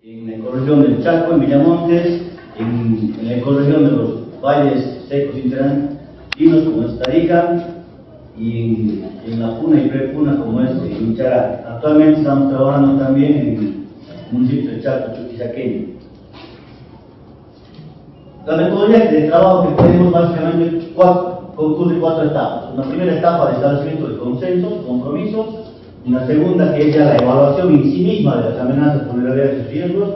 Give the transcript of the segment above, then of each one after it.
en la ecorregión del Chaco, en Villamontes, en la ecorregión de los valles secos interandinos como es Tarija, y en la puna y prepuna como es Inchará. Actualmente estamos trabajando también en el municipio de Chaco, Chuquisaqueño. La metodología de trabajo que tenemos básicamente concurre cuatro etapas. Una primera etapa de establecimiento de consensos, compromisos. Una segunda que es ya la evaluación en sí misma de las amenazas, vulnerabilidades y riesgos.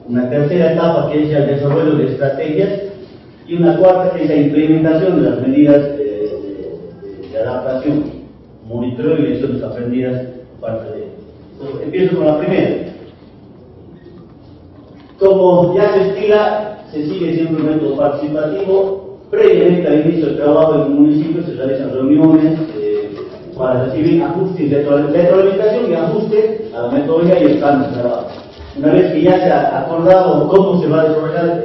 Una tercera etapa que es ya el desarrollo de estrategias. Y una cuarta que es la implementación de las medidas de adaptación, monitoreo y lecciones aprendidas por parte de ellos. Entonces, empiezo con la primera. Como ya se estila, se sigue siendo un método participativo. Previamente al inicio del trabajo en un municipio se realizan reuniones para recibir ajustes, retroalimentación y ajustes a la metodología y el plan de trabajo. Una vez que ya se ha acordado cómo se va a desarrollar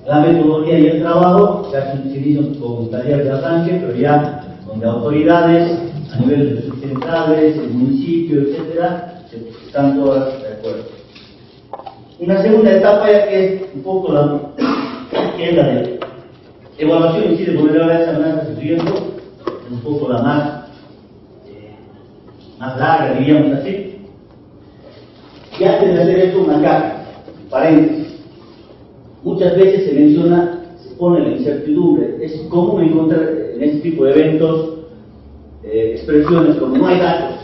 la metodología y el trabajo, ya se inicia con talleres de arranque, pero ya donde autoridades a nivel de sus centrales, el municipio, etcétera, están todas de acuerdo. Una segunda etapa ya que es un poco la de evaluación y sí de vulnerabilidades, amenazas y riesgos, un poco la más larga, diríamos así. Y antes de hacer esto, una carga, paréntesis. Muchas veces se menciona, se pone la incertidumbre. Es común encontrar en este tipo de eventos expresiones como no hay datos,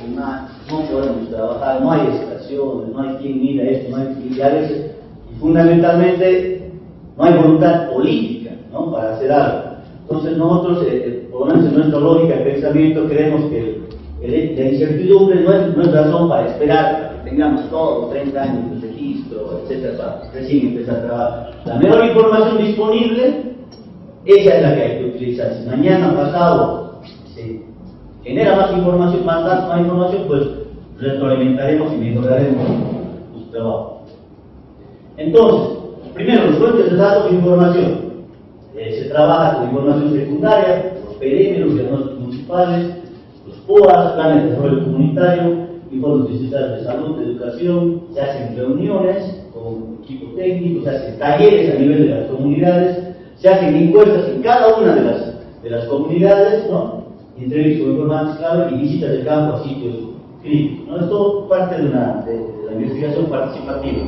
no podemos trabajar, no hay estaciones, no hay quien mida esto, no hay quien, y a veces, y fundamentalmente, no hay voluntad política, ¿no?, para hacer algo. Entonces nosotros, por lo menos en nuestra lógica de pensamiento, creemos que la incertidumbre no es razón para esperar que tengamos todos 30 años de registro, etcétera, para recién empezar a trabajar. La mejor información disponible, esa es la que hay que utilizar. Si mañana, pasado, se genera más información, más información, pues retroalimentaremos y mejoraremos nuestro trabajo. Entonces, primero, los fuentes de datos e información. Se trabaja con información secundaria, los PDM, los diagnósticos municipales, los POAS, planes de desarrollo comunitario, informes distritales de salud, de educación, se hacen reuniones con equipo técnico, se hacen talleres a nivel de las comunidades, se hacen encuestas en cada una de las comunidades, ¿no?, entrevistas con informantes clave y visitas de campo a sitios críticos, ¿no? Es todo parte de la investigación participativa.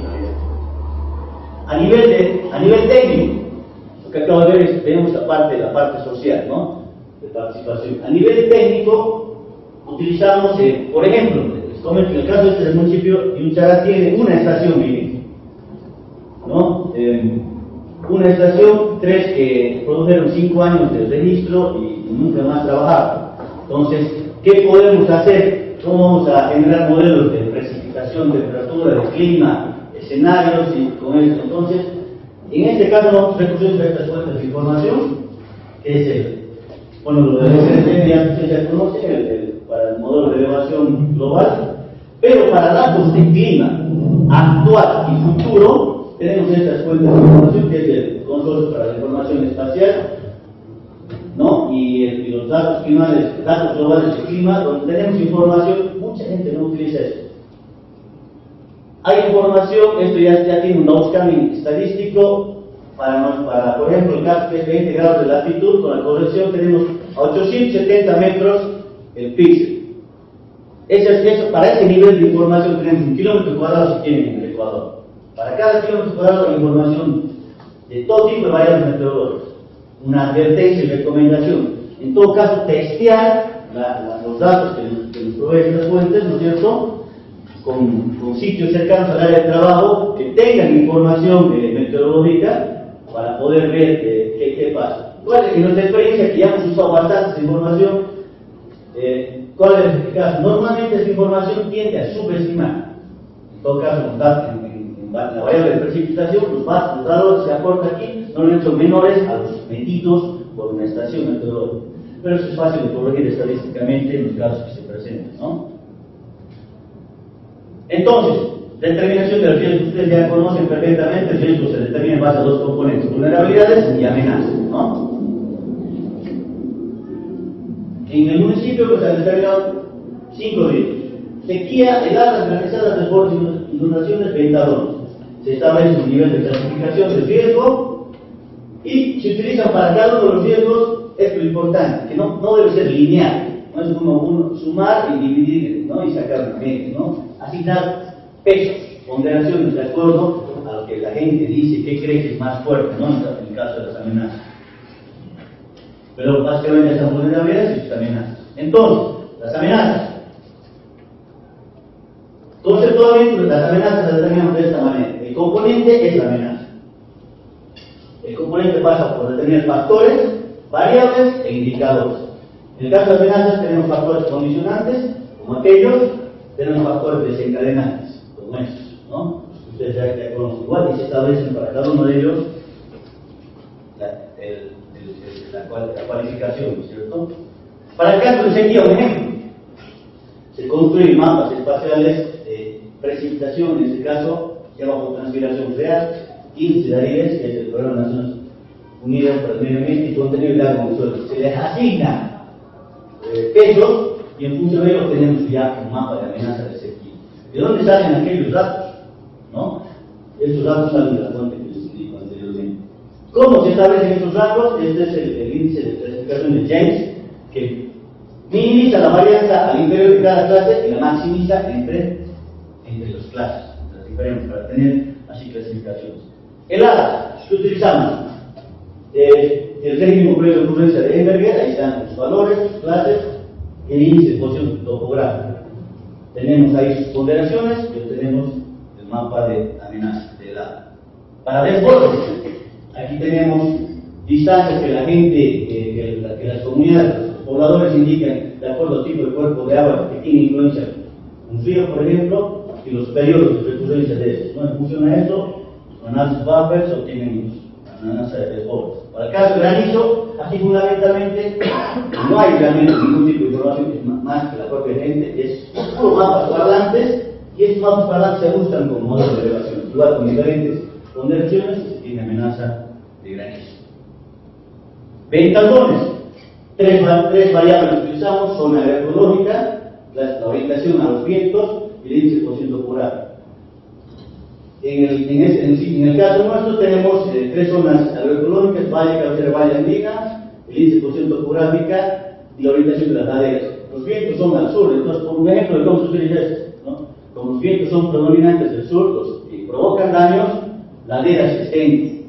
A nivel técnico, lo que acabo de ver es, tenemos la parte social, ¿no?, de participación. A nivel técnico, utilizamos, por ejemplo, les comento, en el caso del municipio de Inchará tiene una estación mínima, ¿no? Una estación, 3 que produjeron 5 años de registro y nunca más trabajaron. Entonces, ¿qué podemos hacer? ¿Cómo vamos a generar modelos de precipitación, temperatura, de clima, escenarios y con esto? Entonces, en este caso vamos a recurrir a estas fuentes de información, que es lo del SNT, ya ustedes ya conocen, para el modelo de elevación global, pero para datos de clima actual y futuro, tenemos estas fuentes de información, que es el Consorcio para la Información Espacial, ¿no?, y los datos climales, datos globales de clima, donde tenemos información. Mucha gente no utiliza esto. Hay información, esto ya tiene un downscanning estadístico, para por ejemplo, el caso que es 20 grados de latitud, con la corrección tenemos a 870 metros el píxel. Para ese nivel de información tenemos 1 kilómetro cuadrado si tienen en el Ecuador. Para cada kilómetro cuadrado hay información de todo tipo de variables meteorológicas. Una advertencia y recomendación. En todo caso, testear los datos que nos proveen estas fuentes, ¿no es cierto?, con sitios cercanos al área de trabajo que tengan información meteorológica para poder ver qué pasa. En nuestra experiencia, que ya hemos usado bastante información, ¿cuál es el caso? Normalmente esta información tiende a subestimar. En todo caso, en la variable de precipitación, los valores que aportan aquí normalmente son menores a los medidos por una estación meteorológica. Pero eso es fácil de corregir estadísticamente en los casos que se presentan, ¿no? Entonces, determinación del riesgo. Ustedes ya conocen perfectamente, el riesgo se determina en base a 2 componentes: vulnerabilidades y amenazas, ¿no? En el municipio pues, se han determinado 5 riesgos: sequía, heladas, granizadas, desbordes inundaciones, ventadones. Se establece un nivel de clasificación del riesgo y se utilizan para cada uno de los riesgos, es lo importante, que no debe ser lineal. No es como uno sumar y dividir, ¿no? Y sacar una media, ¿no? Asignar pesos, ponderaciones de acuerdo a lo que la gente dice, qué cree que es más fuerte, ¿no? En el caso de las amenazas. Pero básicamente esas vulnerabilidades y sus amenazas. Entonces, las amenazas. Conceptualmente, las amenazas las determinamos de esta manera. El componente es la amenaza. El componente pasa por determinar factores, variables e indicadores. En el caso de amenazas tenemos factores condicionantes, como aquellos, tenemos factores desencadenantes, como estos, ¿no? Ustedes ya conocen igual y se establecen para cada uno de ellos la cualificación, ¿no es cierto? Para el caso de sequía, un ejemplo, se construyen mapas espaciales de precipitación, en este caso, ya bajo transpiración real, índice de aridez, que es el Programa de Naciones Unidas para el Medio Ambiente y contenido de agua en suelo. Se les asigna pesos y en función de ello tenemos ya un mapa de amenaza de sequía. ¿De dónde salen aquellos datos? ¿No? Estos datos salen de la fuente que les indico anteriormente. ¿Cómo se establecen estos datos? Este es el índice de clasificación de James, que minimiza la varianza al interior de cada clase y la maximiza entre las clases, las diferentes, para tener así clasificaciones. El ADA, que utilizamos el régimen previo de ocurrencia de Enberger, ahí están los valores, sus clases, el índice de posición topográfica. Tenemos ahí sus ponderaciones y obtenemos el mapa de amenaza del ADA. Para desbordes, aquí tenemos distancias que la gente, que las comunidades, los pobladores indican de acuerdo al tipo de cuerpo de agua que tiene influencia un río, por ejemplo, y los periodos de recurrencia de estos, ¿no? En función a eso, los análisis buffers obtienen una amenaza de desbordes. Para el caso de granizo, aquí fundamentalmente no hay realmente ningún tipo de información que es más que la propia gente, es puro mapas parlantes, y estos mapas parlantes se ajustan con modelos de elevación, igual con diferentes ponderaciones y se tiene amenaza de granizo. Ventadones, tres variables que utilizamos son la agroecológica, la orientación a los vientos y el índice de posición topográfica. En el caso nuestro tenemos tres zonas agroecológicas: valle, cabecera, valle andina, el índice de posición topográfica y la orientación de las laderas. Los vientos son al sur, entonces por un ejemplo de cómo se utiliza esto, ¿no? Como los vientos son predominantes del sur, y provocan daños, laderas que estén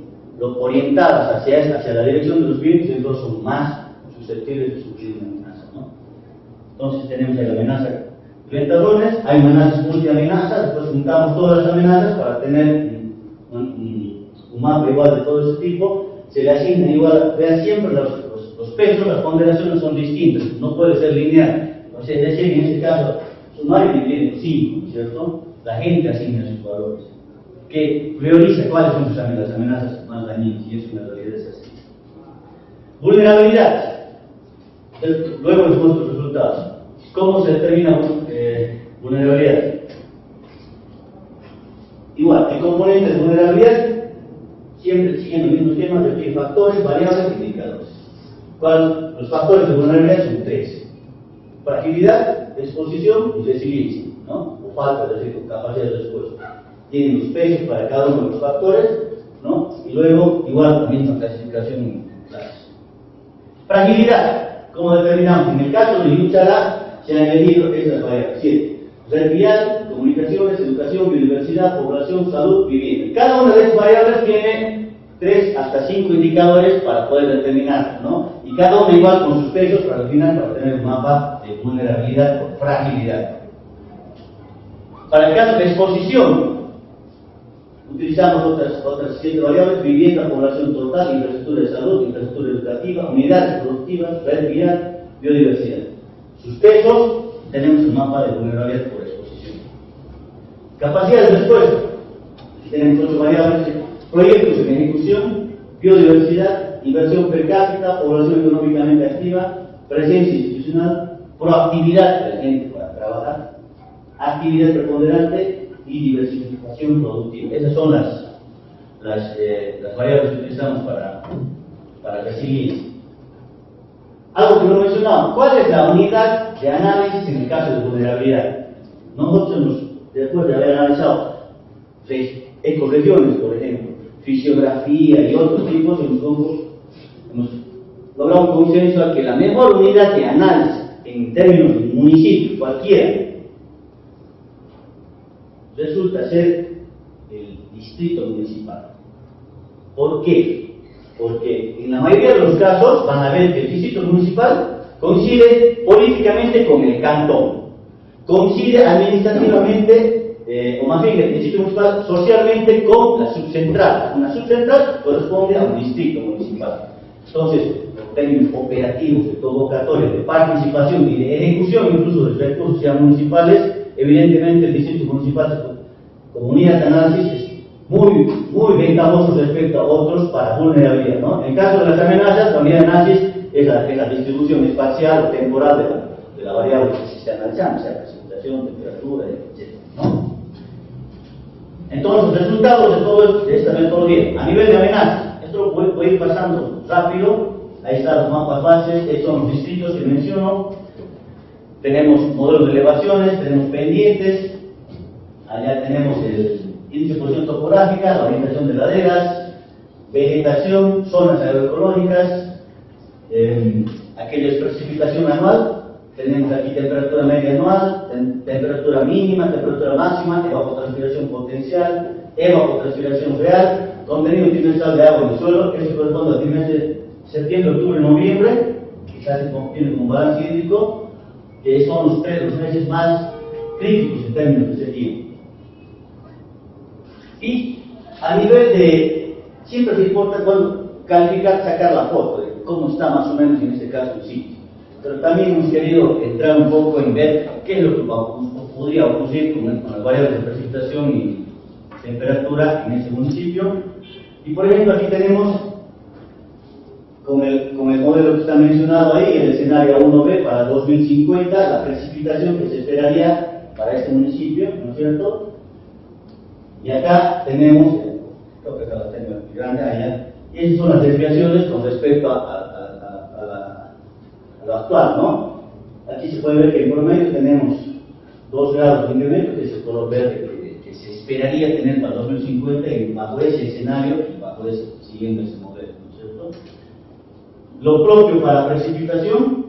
orientadas hacia la dirección de los vientos, entonces son más susceptibles de sufrir una amenaza, ¿no? Entonces tenemos ahí la amenaza de ventadones, hay amenazas multiamenazas, después juntamos todas las amenazas para tener un mapa igual de todo ese tipo, se le asigna igual, vean siempre los pesos, las ponderaciones son distintas, no puede ser lineal, o sea, es decir, en este caso, sumario dividido en 5, ¿cierto? La gente asigna sus valores, que prioriza cuáles son las amenazas más dañinas, y eso en la realidad es así. Vulnerabilidades. Luego les muestro los resultados. ¿Cómo se determina vulnerabilidad? Igual, el componente de vulnerabilidad, siempre siguiendo el mismo esquema, requiere factores, variables e indicadores. Los factores de vulnerabilidad son tres: fragilidad, exposición y resiliencia, ¿no? O falta de capacidad de respuesta. Tienen los pesos para cada uno de los factores, ¿no? Y luego, igual, la misma clasificación en clases. Fragilidad, ¿cómo determinamos? En el caso de Yuchará, se han elegido estas variables: 7. Red vial, comunicaciones, educación, biodiversidad, población, salud, vivienda. Cada una de estas variables tiene 3 hasta 5 indicadores para poder determinar, ¿no? Y cada una igual con sus pesos para al final para tener un mapa de vulnerabilidad o fragilidad. Para el caso de exposición, utilizamos otras 7 variables: vivienda, población total, infraestructura de salud, infraestructura educativa, unidades productivas, red vial, biodiversidad. Sus pesos, tenemos un mapa de vulnerabilidad por exposición. Capacidad de respuesta, aquí tenemos 8 variables: proyectos en ejecución, biodiversidad, inversión per cápita, población económicamente activa, presencia institucional, proactividad de la gente para trabajar, actividad preponderante y diversificación productiva. Esas son las variables que utilizamos para resiliencia. Algo que no mencionamos: ¿cuál es la unidad de análisis en el caso de vulnerabilidad? Nosotros, después de haber analizado ecorregiones, por ejemplo, fisiografía y otros tipos, hemos logrado un consenso a que la mejor unidad de análisis en términos de municipio, cualquiera, resulta ser el distrito municipal. ¿Por qué? Porque en la mayoría de los casos van a ver que el distrito municipal coincide políticamente con el cantón, coincide administrativamente, o más bien el distrito municipal socialmente con la subcentral. Una subcentral corresponde a un distrito municipal. Entonces, en términos operativos, de convocatoria, de participación y de ejecución incluso de recursos ya municipales, evidentemente el distrito municipal como unidad de análisis es muy ventajoso respecto a otros para vulnerabilidad, ¿no? En caso de las amenazas, la unidad de análisis es la distribución espacial o temporal de la variable que se esté analizando, sea precipitación, temperatura, etc., ¿no? Entonces, los resultados de todo esta metodología, a nivel de amenazas, esto lo voy a ir pasando rápido. Ahí están los mapas bases, estos son los distritos que menciono. Tenemos modelos de elevaciones, tenemos pendientes, allá tenemos el índice de posición topográfica, la orientación de laderas, vegetación, zonas agroecológicas, aquello es precipitación anual. Tenemos aquí temperatura media anual, temperatura mínima, temperatura máxima, evapotranspiración potencial, evapotranspiración real, contenido trimestral de agua en el suelo, que se corresponde al trimestre de septiembre, octubre, noviembre, que casi tiene un balance hídrico, que son los meses más críticos en términos de ese tiempo. Y a nivel de, siempre se importa cuando calificar, sacar la foto de cómo está más o menos en este caso el sitio. Pero también hemos querido entrar un poco en ver qué es lo que podría ocurrir con las variables de precipitación y temperatura en ese municipio. Y por ejemplo, aquí tenemos con el modelo que está mencionado ahí, el escenario A1B para 2050, la precipitación que se esperaría para este municipio, ¿no es cierto? Y acá tenemos, creo que acá la tengo aquí grande, allá, y esas son las desviaciones con respecto a lo actual, ¿no? Aquí se puede ver que en promedio tenemos 2 grados de incremento, que es el color verde que se esperaría tener para 2050 y bajo ese escenario y bajo siguiendo ese modelo, ¿no es cierto? Lo propio para precipitación,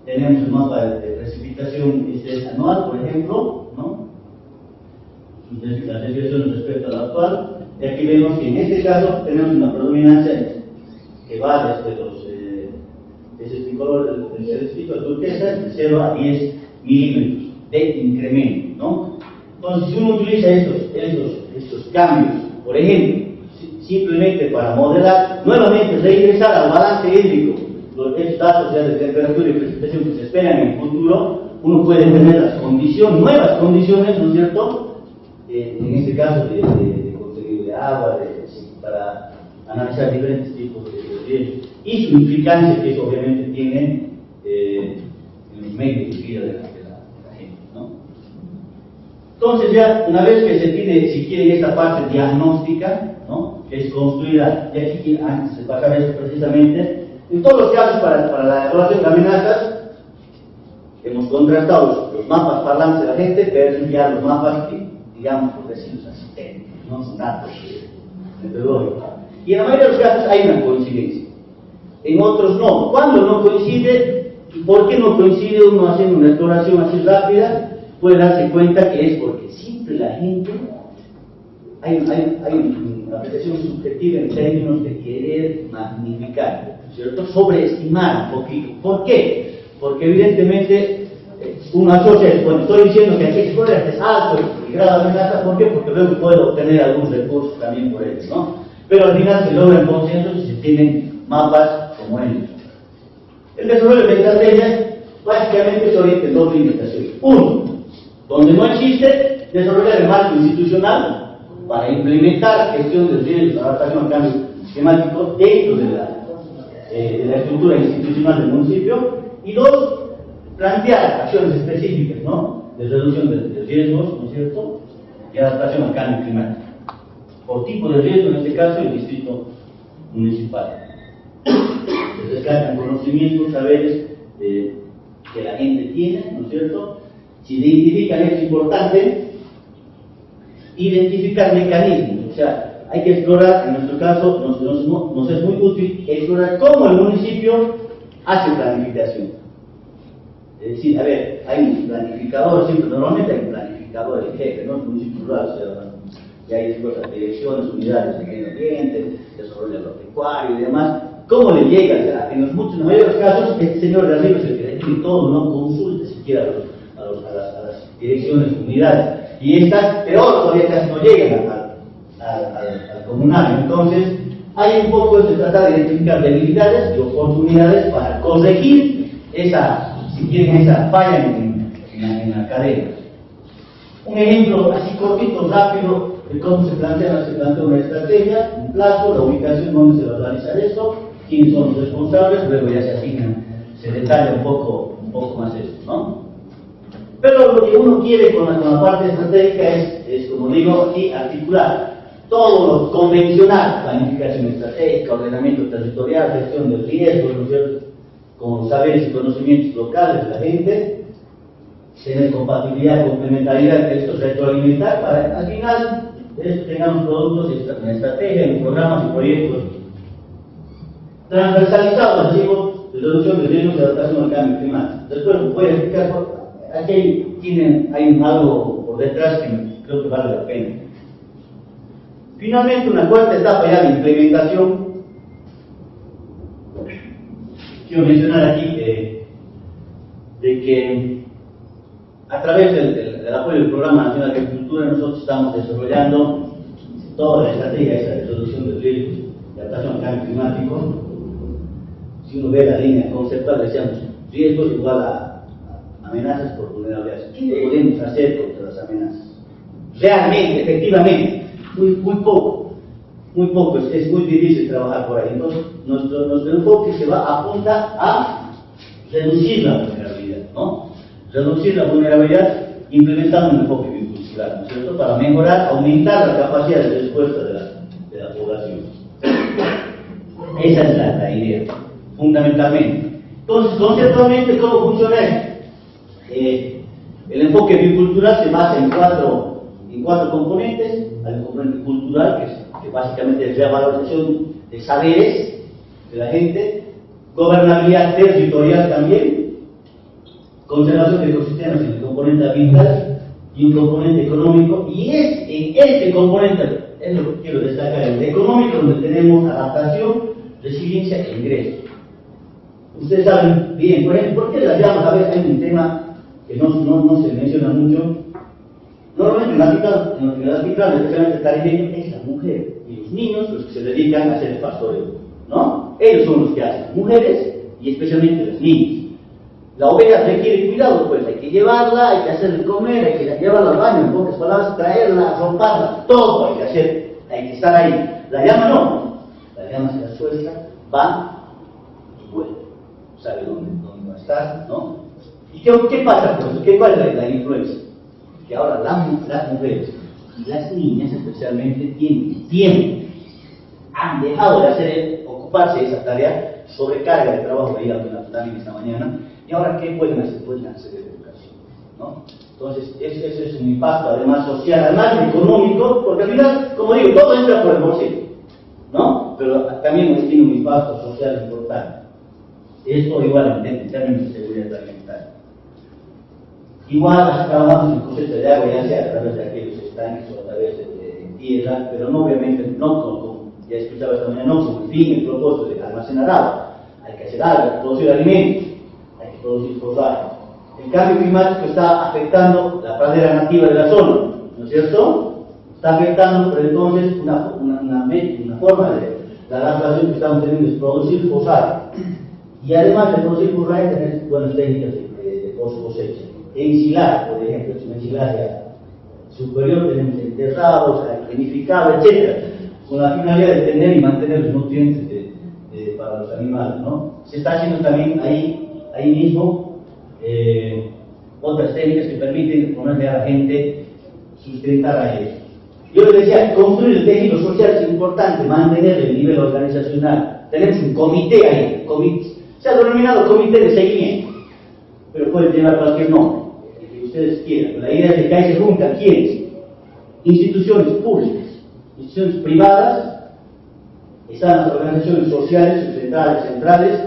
tenemos el mapa de precipitación, este es anual, por ejemplo, ¿no? Las desviaciones respecto a lo actual, y aquí vemos que en este caso tenemos una predominancia que va desde los ese color del celestito, el turquesa, de 0 a 10 milímetros de incremento, ¿no? Entonces, si uno utiliza estos cambios, por ejemplo, simplemente para modelar, nuevamente reingresar al balance hídrico, estos datos ya de temperatura y precipitación que se esperan en el futuro, uno puede tener las condiciones, nuevas condiciones, ¿no es cierto? En este caso de contenido de agua, para analizar diferentes tipos de riesgos y su implicancia que eso obviamente tiene en los medios de vida de la gente, ¿no? Entonces ya una vez que se tiene, si quieren, esta parte diagnóstica, ¿no? Que es construida, y aquí antes de pasar esto precisamente, en todos los casos para la evaluación de amenazas, hemos contrastado los mapas parlantes de la gente versus ya los mapas que, digamos, por decirlos así, técnicos, no son datos metodológicos. Y en la mayoría de los casos hay una coincidencia, en otros no. ¿Cuándo no coincide? ¿Y por qué no coincide? Uno haciendo una exploración así rápida puede darse cuenta que es porque siempre la gente, hay una apreciación subjetiva en términos de querer magnificar, ¿cierto? Sobreestimar un poquito. ¿Por qué? Porque evidentemente uno asocia, bueno, estoy diciendo que aquí es alto el grado de amenaza, ¿por qué? Porque luego puedo obtener algún recurso también por ello, ¿no? Pero al final se logran consensos y se tienen mapas como ellos. El desarrollo de estrategias básicamente se orienta en 2 líneas de acción. Uno, donde no existe, desarrollar el marco institucional para implementar gestión de riesgos, adaptación al cambio climático dentro de la estructura institucional del municipio. Y 2, plantear acciones específicas, ¿no? De reducción de riesgos, ¿no es cierto? Y adaptación al cambio climático. Por tipo de riesgo, en este caso, el distrito municipal. Se rescatan conocimientos, saberes que la gente tiene, ¿no es cierto? Si identifican esto importante, identificar mecanismos, o sea, hay que explorar, en nuestro caso, nos es muy útil explorar cómo el municipio hace planificación. Es decir, a ver, hay un planificador, siempre normalmente hay un planificador, el jefe, ¿no? El municipio rural, o sea, y hay después las direcciones, unidades de medio ambiente, desarrollo agropecuario y demás. ¿Cómo le llega? O sea, en la mayoría de los casos, este señor de arriba es el que define todo, no consulta siquiera a las direcciones, unidades. Y estas, peor, todavía casi no llegan al comunal. Entonces, hay un poco de tratar de identificar debilidades y oportunidades para corregir esa, si quieren, esa falla en la cadena. Un ejemplo así cortito, rápido, de cómo se plantea una estrategia, un plazo, la ubicación, dónde se va a realizar eso, quiénes son los responsables, luego ya se asignan, se detalla un poco más esto, ¿no? Pero lo que uno quiere con la parte estratégica es, como digo aquí, articular todo lo convencional, planificación estratégica, ordenamiento territorial, gestión del riesgo, ¿no es cierto?, con saberes y conocimientos locales de la gente, tener compatibilidad, complementariedad, que esto se retroalimentar para al final de esto tengamos productos, una estrategia, programas y proyectos transversalizados, digo, de reducción de riesgos de adaptación al cambio climático. Después voy a explicar, aquí hay algo por detrás que creo que vale la pena. Finalmente, una cuarta etapa ya de implementación. Quiero mencionar aquí de que a través del apoyo del Programa Nacional de Agricultura nosotros estamos desarrollando toda la estrategia esa de reducción de riesgos de adaptación al cambio climático. Si uno ve la línea conceptual, decíamos riesgos igual a amenazas por vulnerabilidades. ¿Qué podemos hacer contra las amenazas? Realmente, efectivamente, muy poco, es muy difícil trabajar por ahí. Entonces, nuestro enfoque se apunta a reducir la vulnerabilidad, ¿no? Reducir la vulnerabilidad implementando un enfoque biocultural, ¿no es cierto?, para mejorar, aumentar la capacidad de respuesta de la población. Esa es la idea, fundamentalmente. Entonces, conceptualmente, ¿cómo funciona esto? El enfoque biocultural se basa en cuatro componentes. Hay un componente cultural, que básicamente es la valorización de saberes de la gente, gobernabilidad territorial también, conservación de ecosistemas en el componente ambiental y un componente económico, y es en este componente, es lo que quiero destacar, el económico, donde tenemos adaptación, resiliencia e ingreso. Ustedes saben bien, por ejemplo, ¿por qué las llamas? A veces hay un tema que no se menciona mucho. Normalmente en las vitrales, especialmente caribeño, es la mujer y los niños los que se dedican a hacer el pastoreo, ¿no? Ellos son los que hacen, mujeres y especialmente los niños. La oveja requiere cuidado, pues hay que llevarla, hay que hacerle comer, hay que llevarla al baño, en pocas palabras, traerla, romperla, todo hay que hacer, hay que estar ahí. La llama no, la llama se la suelta, va y vuelve, sabe dónde va a estar, ¿no? ¿Y qué pasa con eso? ¿Cuál es la influencia? Que ahora las mujeres y las niñas especialmente tienen tiempo, han dejado de ocuparse de esa tarea, sobrecarga de trabajo, veía también esta mañana, y ahora ¿qué pueden hacer? Pueden hacer educación, ¿no? Entonces ese es un impacto además social, además económico, porque al final, como digo, todo entra por el bolsillo, ¿no? Pero también tiene un impacto social importante. Esto igual en términos de seguridad alimentaria. Igual trabajamos en cosecha de agua, ya sea a través de aquellos estanques o a través de tierra, pero no obviamente, ya escuchaba esta mañana, no con el fin, el propósito de almacenar agua. Hay que hacer algo, hay que producir alimentos, hay que producir forraje. El cambio climático está afectando la pradera nativa de la zona, ¿no es cierto? Está afectando, pero entonces una forma de la adaptación que estamos teniendo es producir forraje. Y además de producir forraje, tener buenas técnicas de post-cosecha. Ensilaje, por ejemplo, es un ensilaje superior, tenemos enterrados, planificados, etc., con la finalidad de tener y mantener los nutrientes para los animales, ¿no? Se está haciendo también ahí mismo otras técnicas que permiten ponerle a la gente sustentar a ellos. Yo les decía, construir el tejido social es importante, mantener el nivel organizacional. Tenemos un comité ahí, se ha denominado comité de seguimiento, pero puede llevar cualquier nombre, el que ustedes quieran. La idea es que ahí se juntan quiénes, instituciones públicas, instituciones privadas, están las organizaciones sociales, centrales,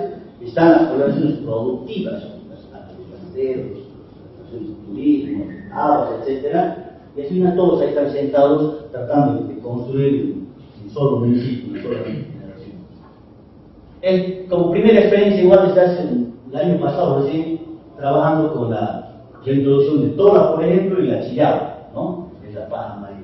están las organizaciones productivas, los ganderos, las organizaciones de turismo, aguas, etc. Y al final todos ahí están sentados tratando de construir un solo municipio, una sola generación. Como primera experiencia, igual desde hace el año pasado, recién trabajando con la reintroducción de Tola, por ejemplo, y la Chillaba, ¿no? En la paja marina.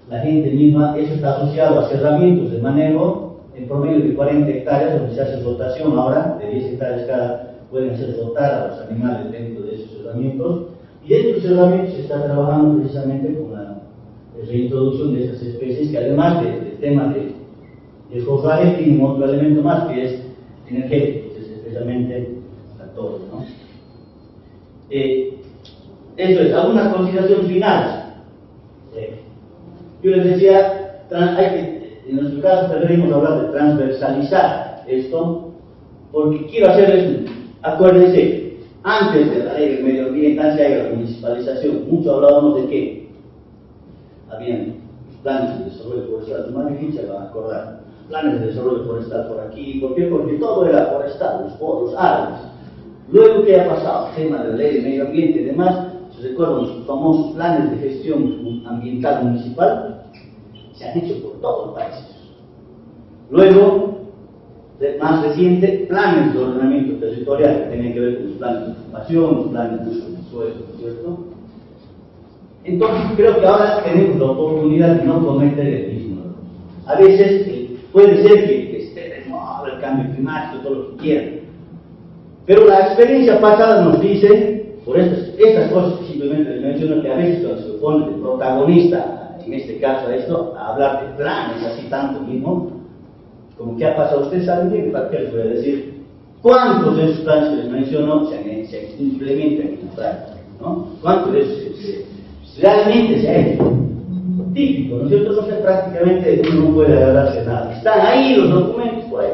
La gente misma, eso está asociado a cerramientos de manejo en promedio de 40 hectáreas, donde se hace rotación ahora, de 10 hectáreas cada, pueden hacer rotar a los animales dentro de esos cerramientos. Y dentro de los cerramientos se está trabajando precisamente con la reintroducción de esas especies, que además del tema de forraje, tienen otro elemento más que es energético, que es especialmente la torre, ¿no? Eso es, algunas consideraciones finales. Yo les decía, en nuestro caso preferimos hablar de transversalizar esto, porque quiero hacerles, acuérdense, antes de la ley del medio ambiente, antes de la municipalización, mucho hablábamos de que habían planes de desarrollo forestal, más difícil se van a acordar, planes de desarrollo forestal por aquí, ¿por qué? Porque todo era forestal, los árboles. Luego, ¿qué ha pasado? El tema de la ley del medio ambiente y demás, ¿se recuerdan los famosos planes de gestión ambiental municipal? Se han hecho por todo el país. Luego, más reciente, planes de ordenamiento territorial que tienen que ver con los planes de ocupación, los planes de uso del suelo, ¿cierto? Entonces, creo que ahora tenemos la oportunidad de no cometer el mismo error. A veces puede ser que esté de moda el cambio climático, todo lo que quieran, pero la experiencia pasada nos dice, por estas cosas que simplemente les menciono, que a veces cuando se pone de protagonista, en este caso a esto, a hablar de planes así tanto mismo, como que ha pasado, ustedes saben bien, ¿para qué les voy a decir? ¿Cuántos de esos planes que les menciono se implementan en la práctica? ¿No? ¿Cuántos de esos realmente se ha hecho? Típico, ¿no es cierto? Entonces prácticamente uno no puede agarrarse nada. Están ahí los documentos, por ahí,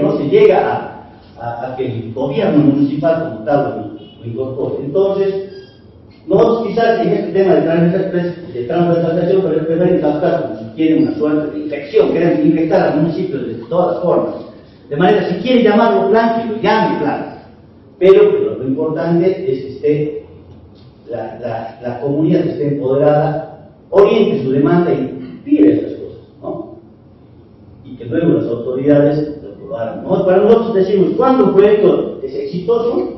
no se llega a que el gobierno municipal como tal lo incorpore. Entonces, nosotros quizás en este tema de transversalización, pero preferimos captar como si quieren una suerte de infección, queremos infectar al municipio de todas las formas. De manera, si quieren llamarlo plan, que lo llame plan. Pero lo importante es que esté la comunidad que esté empoderada, oriente su demanda y pide estas cosas, ¿no? Y que luego las autoridades lo hagan, ¿no? Para nosotros decimos, cuando un proyecto es exitoso,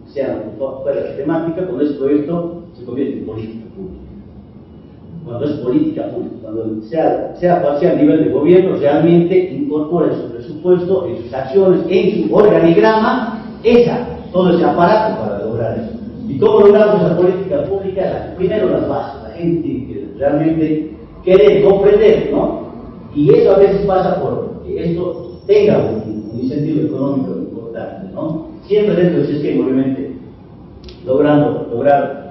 sea fuera de la temática, cuando ese proyecto se convierte en política pública. Cuando es política pública, cuando sea a nivel de gobierno, realmente incorpora en su presupuesto, en sus acciones, en su organigrama, todo ese aparato para lograr eso. ¿Y cómo logramos esa política pública? Primero las bases, la gente que realmente quiere comprender, ¿no? Y eso a veces pasa por que esto tenga un incentivo económico importante, ¿no? Siempre dentro de ese esquema, obviamente,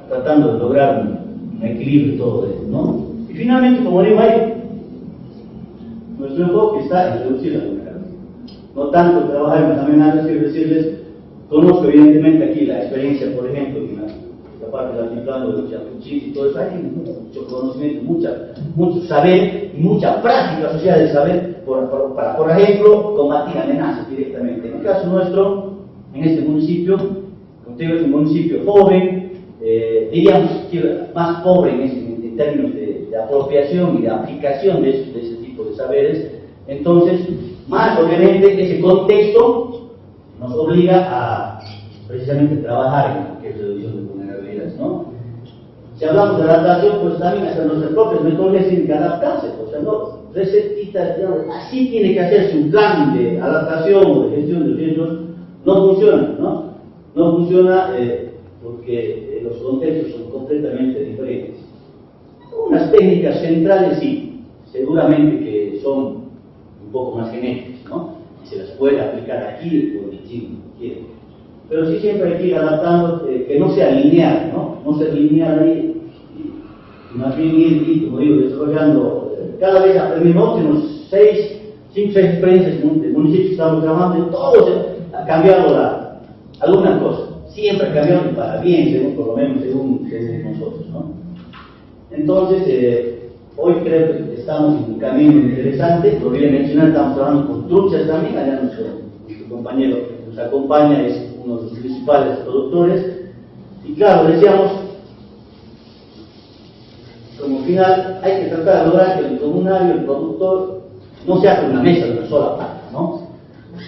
tratando de lograr un equilibrio y todo eso, ¿no? Y finalmente, como digo ahí, nuestro enfoque está en reducir la vulnerabilidad. No tanto trabajar en las amenazas, quiero decirles, conozco evidentemente aquí la experiencia, por ejemplo, en esta parte del altiplano de Chapuchis y todo eso, hay mucho conocimiento, mucho saber y mucha práctica social del saber para, por ejemplo, combatir amenazas directamente. En el caso nuestro, en este municipio, como te digo, es un municipio joven, diríamos que más pobre en términos de apropiación y de aplicación de ese tipo de saberes. Entonces, más obviamente ese contexto nos obliga a precisamente trabajar en lo que es reducción de vulnerabilidades, ¿no? Si hablamos de adaptación, pues también hasta nuestras propias metodologías tienen que adaptarse, o sea, no recetitas, así tiene que hacerse un plan de adaptación o de gestión de riesgos, no funciona, ¿no? No funciona porque los contextos son completamente diferentes. Unas técnicas centrales sí, seguramente que son un poco más genéricas, ¿no? Y se las puede aplicar aquí o en Chile, como quiera. Pero sí siempre hay que ir adaptando, que no sea lineal, ¿no? No ser lineal ahí, y más bien ir, como digo, desarrollando. Cada vez aprendimos, tenemos 5 o 6 experiencias de municipios que estamos trabajando, y todos ha cambiado alguna cosa. Siempre ha cambiado para bien, según, por lo menos según nosotros, ¿no? Entonces, hoy creo que estamos en un camino interesante, lo voy a mencionar, estamos trabajando con truchas también, allá nuestro compañero que nos acompaña es uno de los principales productores, y claro, decíamos, como final, hay que tratar de lograr que el comunario, el productor, no se haga una mesa de una sola pata, ¿no?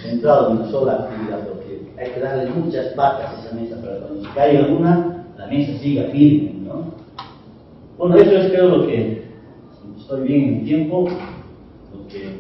Centrado en una sola actividad, porque hay que darle muchas patas a esa mesa para que cuando se caiga una, la mesa siga firme, ¿no? Bueno, eso es creo lo que, si estoy bien en el tiempo, lo que